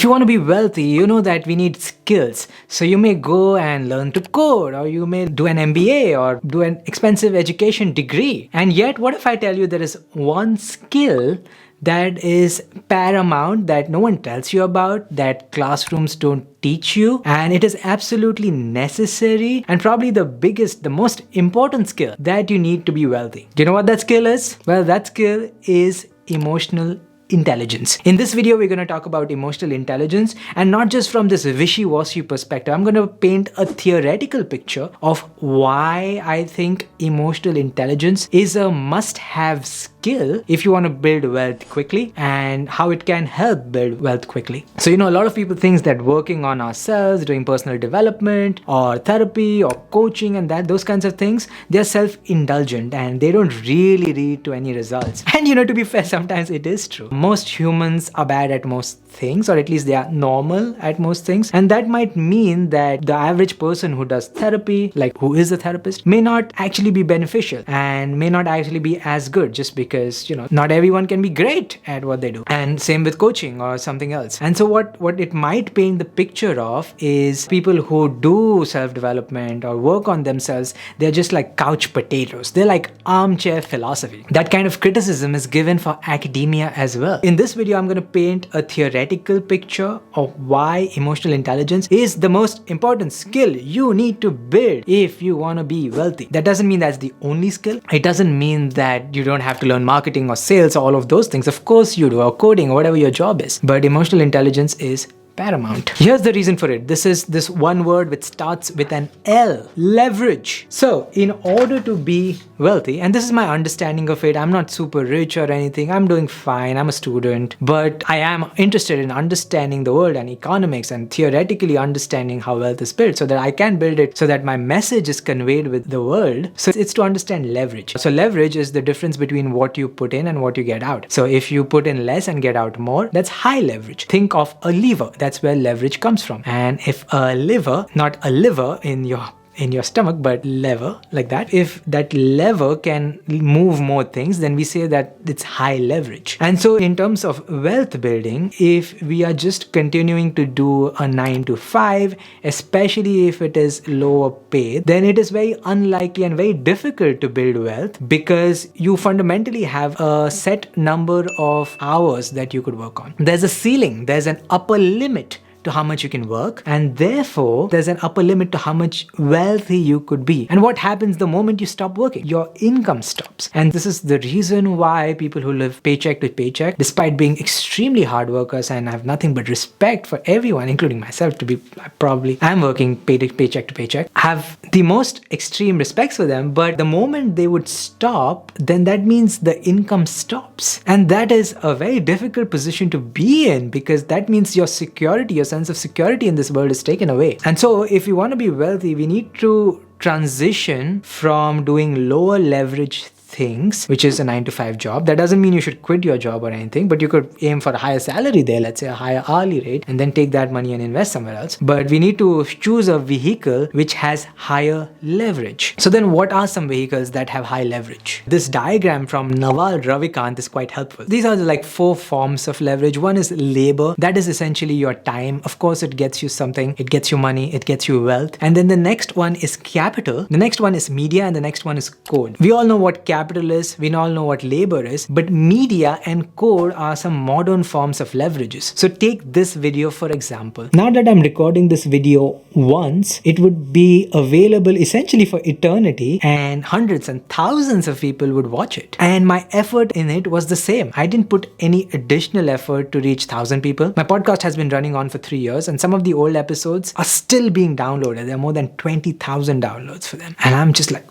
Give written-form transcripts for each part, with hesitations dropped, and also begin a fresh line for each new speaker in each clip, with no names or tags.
If you want to be wealthy, you know that we need skills. So you may go and learn to code, or you may do an MBA or do an expensive education degree. And yet, what if I tell you there is one skill that is paramount, that no one tells you about, that classrooms don't teach you, and it is absolutely necessary and probably the biggest, the most important skill that you need to be wealthy? Do you know what that skill is? Well, that skill is emotional intelligence. In this video, we're going to talk about emotional intelligence, and not just from this wishy-washy perspective. I'm going to paint a theoretical picture of why I think emotional intelligence is a must-have skill if you want to build wealth quickly, and how it can help build wealth quickly. So, a lot of people think that working on ourselves, doing personal development or therapy or coaching and those kinds of things, they're self-indulgent and they don't really lead to any results. And to be fair, sometimes it is true. Most humans are bad at most things, or at least they are normal at most things. And that might mean that the average person who does therapy, like who is a therapist, may not actually be beneficial and may not actually be as good, just because, not everyone can be great at what they do. And same with coaching or something else. And so what it might paint the picture of is people who do self-development or work on themselves, they're just like couch potatoes. They're like armchair philosophy. That kind of criticism is given for academia as well. In this video, I'm going to paint a theoretical picture of why emotional intelligence is the most important skill you need to build if you want to be wealthy. That doesn't mean that's the only skill. It doesn't mean that you don't have to learn marketing or sales or all of those things. Of course you do, or coding, or whatever your job is. But emotional intelligence is paramount. Here's the reason for it. This is this one word which starts with an L: leverage. So in order to be wealthy, and this is my understanding of it, I'm not super rich or anything, I'm doing fine, I'm a student, but I am interested in understanding the world and economics and theoretically understanding how wealth is built so that I can build it so that my message is conveyed with the world. So it's to understand leverage. So leverage is the difference between what you put in and what you get out. So if you put in less and get out more, that's high leverage. Think of a lever. That's where leverage comes from. And if a liver, not a liver in your stomach, but lever, like that, if that lever can move more things, then we say that it's high leverage. And so in terms of wealth building, if we are just continuing to do a 9 to 5, especially if it is lower paid, then it is very unlikely and very difficult to build wealth, because you fundamentally have a set number of hours that you could work on. There's a ceiling, there's an upper limit to how much you can work, and therefore there's an upper limit to how much wealthy you could be. And what happens the moment you stop working? Your income stops. And this is the reason why people who live paycheck to paycheck, despite being extremely hard workers, and I have nothing but respect for everyone, including myself, I'm working paycheck to paycheck, have the most extreme respects for them. But the moment they would stop, then that means the income stops. And that is a very difficult position to be in, because that means your security, your sense of security in this world is taken away. And so if you want to be wealthy, we need to transition from doing lower leverage things, which is a 9 to 5 job. That doesn't mean you should quit your job or anything, but you could aim for a higher salary there, let's say a higher hourly rate, and then take that money and invest somewhere else. But we need to choose a vehicle which has higher leverage. So then what are some vehicles that have high leverage? This diagram from Naval Ravikant is quite helpful. These are like 4 forms of leverage. One is labor. That is essentially your time. Of course, it gets you something. It gets you money. It gets you wealth. And then the next one is capital. The next one is media. And the next one is code. We all know what capital is, we all know what labor is, but media and code are some modern forms of leverages. So take this video for example. Now that I'm recording this video once, it would be available essentially for eternity, and hundreds and thousands of people would watch it. And my effort in it was the same. I didn't put any additional effort to reach 1,000 people. My podcast has been running on for 3 years, and some of the old episodes are still being downloaded. There are more than 20,000 downloads for them. And I'm just like,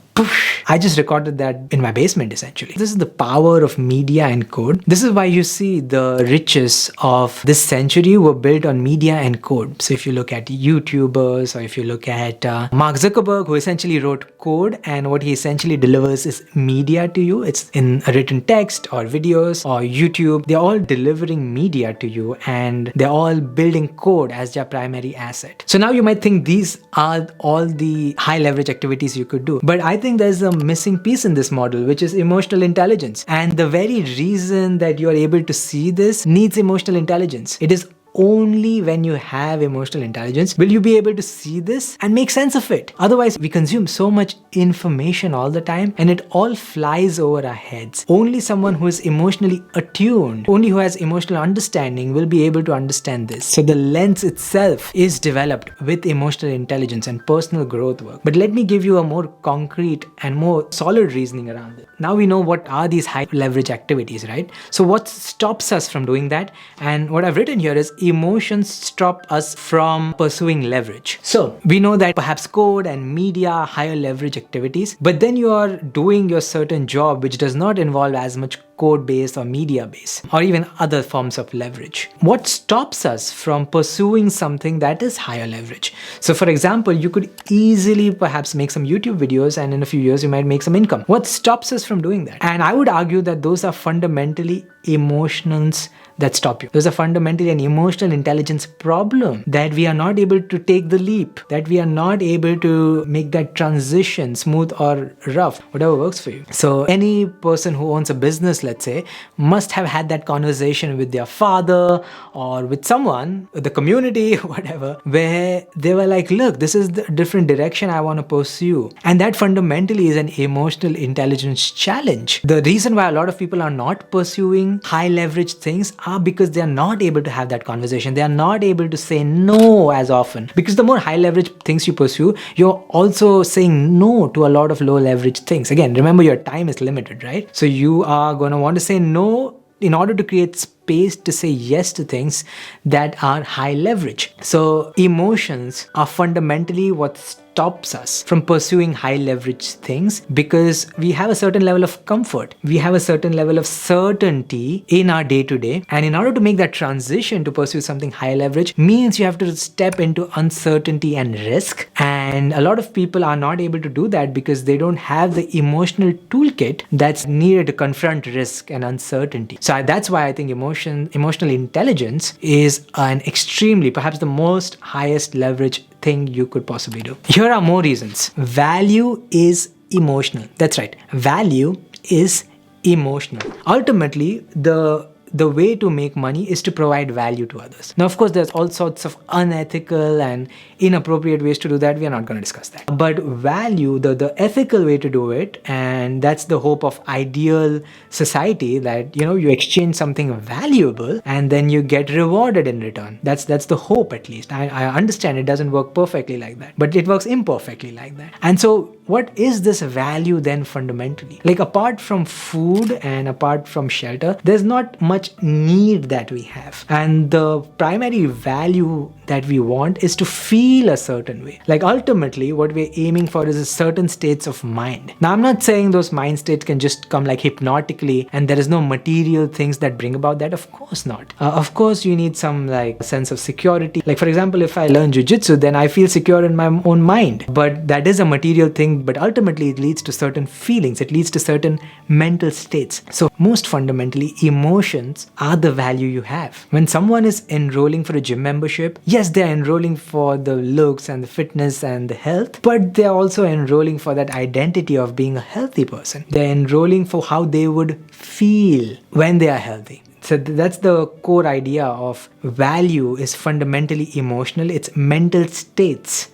I just recorded that in my basement essentially. This is the power of media and code. This is why you see the riches of this century were built on media and code. So if you look at YouTubers, or if you look at Mark Zuckerberg, who essentially wrote code, and what he essentially delivers is media to you. It's in a written text or videos or YouTube. They're all delivering media to you, and they're all building code as their primary asset. So now you might think these are all the high leverage activities you could do. But I think there's a missing piece in this model, which is emotional intelligence. And the very reason that you're able to see this needs emotional intelligence. It is only when you have emotional intelligence will you be able to see this and make sense of it. Otherwise, we consume so much information all the time and it all flies over our heads. Only someone who is emotionally attuned, only who has emotional understanding will be able to understand this. So the lens itself is developed with emotional intelligence and personal growth work. But let me give you a more concrete and more solid reasoning around it. Now we know what are these high leverage activities, right? So what stops us from doing that? And what I've written here is emotions stop us from pursuing leverage. So we know that perhaps code and media are higher leverage activities, but then you are doing your certain job which does not involve as much code based or media based or even other forms of leverage. What stops us from pursuing something that is higher leverage? So for example, you could easily perhaps make some YouTube videos and in a few years you might make some income. What stops us from doing that? And I would argue that those are fundamentally emotions that stop you. There's a fundamentally an emotional intelligence problem that we are not able to take the leap, that we are not able to make that transition smooth or rough, whatever works for you. So any person who owns a business, let's say, must have had that conversation with their father or with someone, the community, whatever, where they were like, look, this is the different direction I want to pursue. And that fundamentally is an emotional intelligence challenge. The reason why a lot of people are not pursuing high leverage things are because they are not able to have that conversation. They are not able to say no as often. Because the more high leverage things you pursue, you're also saying no to a lot of low leverage things. Again, remember your time is limited, right? So you are going to want to say no in order to create space to say yes to things that are high leverage. So emotions are fundamentally what stops us from pursuing high leverage things because we have a certain level of comfort. We have a certain level of certainty in our day-to-day. And in order to make that transition to pursue something high leverage means you have to step into uncertainty and risk. And a lot of people are not able to do that because they don't have the emotional toolkit that's needed to confront risk and uncertainty. So that's why I think emotional intelligence is an extremely, perhaps the most highest leverage thing you could possibly do. Here are more reasons. Value is emotional. That's right. Value is emotional. Ultimately, the way to make money is to provide value to others. Now, of course, there's all sorts of unethical and inappropriate ways to do that. We are not going to discuss that. But value, the ethical way to do it, and that's the hope of ideal society that, you exchange something valuable and then you get rewarded in return. That's the hope, at least. I understand it doesn't work perfectly like that, but it works imperfectly like that. And so what is this value then fundamentally? Like apart from food and apart from shelter, there's not much need that we have. And the primary value that we want is to feel a certain way. Like ultimately what we're aiming for is a certain states of mind. Now I'm not saying those mind states can just come like hypnotically and there is no material things that bring about that. Of course not. Of course you need some like sense of security. Like for example, if I learn jujitsu, then I feel secure in my own mind. But that is a material thing, but ultimately it leads to certain feelings. It leads to certain mental states. So most fundamentally, emotions are the value you have. When someone is enrolling for a gym membership, yes, they're enrolling for the looks and the fitness and the health, but they're also enrolling for that identity of being a healthy person. They're enrolling for how they would feel when they are healthy. So that's the core idea of value is fundamentally emotional. It's mental states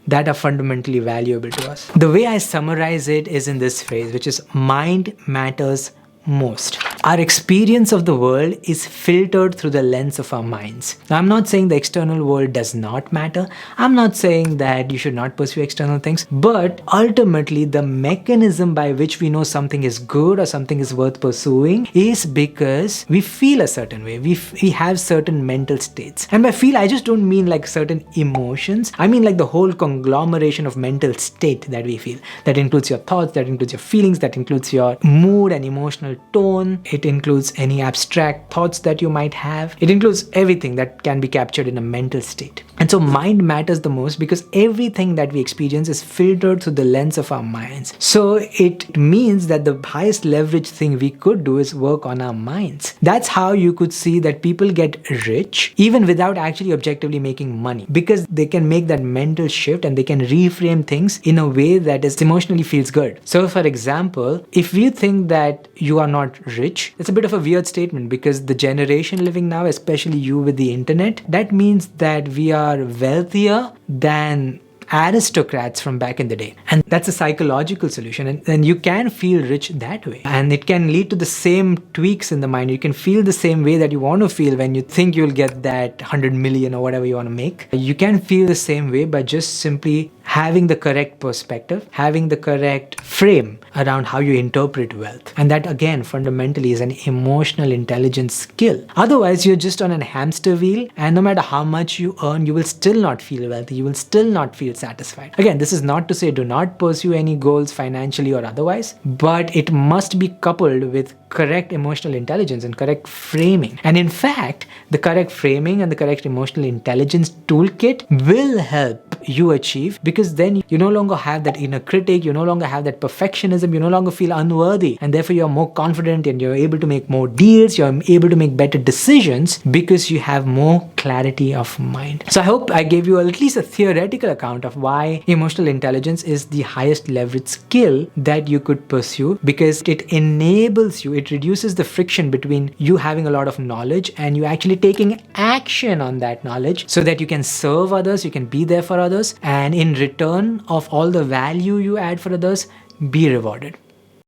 that are fundamentally valuable to us. The way I summarize it is in this phrase, which is mind matters most. Our experience of the world is filtered through the lens of our minds. Now, I'm not saying the external world does not matter. I'm not saying that you should not pursue external things, but ultimately the mechanism by which we know something is good or something is worth pursuing is because we feel a certain way. We have certain mental states. And by feel, I just don't mean like certain emotions. I mean like the whole conglomeration of mental state that we feel. That includes your thoughts, that includes your feelings, that includes your mood and emotional tone. It includes any abstract thoughts that you might have. It includes everything that can be captured in a mental state. And And so mind matters the most because everything that we experience is filtered through the lens of our minds. So it means that the highest leverage thing we could do is work on our minds. That's how you could see that people get rich even without actually objectively making money, because they can make that mental shift and they can reframe things in a way that is emotionally feels good. So for example, if you think that you are not rich, it's a bit of a weird statement, because the generation living now, especially you with the internet, that means that we are wealthier than aristocrats from back in the day. And that's a psychological solution. And you can feel rich that way. And it can lead to the same tweaks in the mind. You can feel the same way that you want to feel when you think you'll get that 100 million or whatever you want to make. You can feel the same way by just simply having the correct perspective, having the correct frame around how you interpret wealth. And that again, fundamentally is an emotional intelligence skill. Otherwise, you're just on a hamster wheel, and no matter how much you earn, you will still not feel wealthy. You will still not feel satisfied. Again, this is not to say do not pursue any goals financially or otherwise, but it must be coupled with correct emotional intelligence and correct framing. And in fact, the correct framing and the correct emotional intelligence toolkit will help you achieve, because then you no longer have that inner critic, you no longer have that perfectionism, you no longer feel unworthy, and therefore you're more confident and you're able to make more deals, you're able to make better decisions because you have more clarity of mind. So I hope I gave you at least a theoretical account of why emotional intelligence is the highest leverage skill that you could pursue, because it enables you, it reduces the friction between you having a lot of knowledge and you actually taking action on that knowledge so that you can serve others, you can be there for others, and in return of all the value you add for others, be rewarded.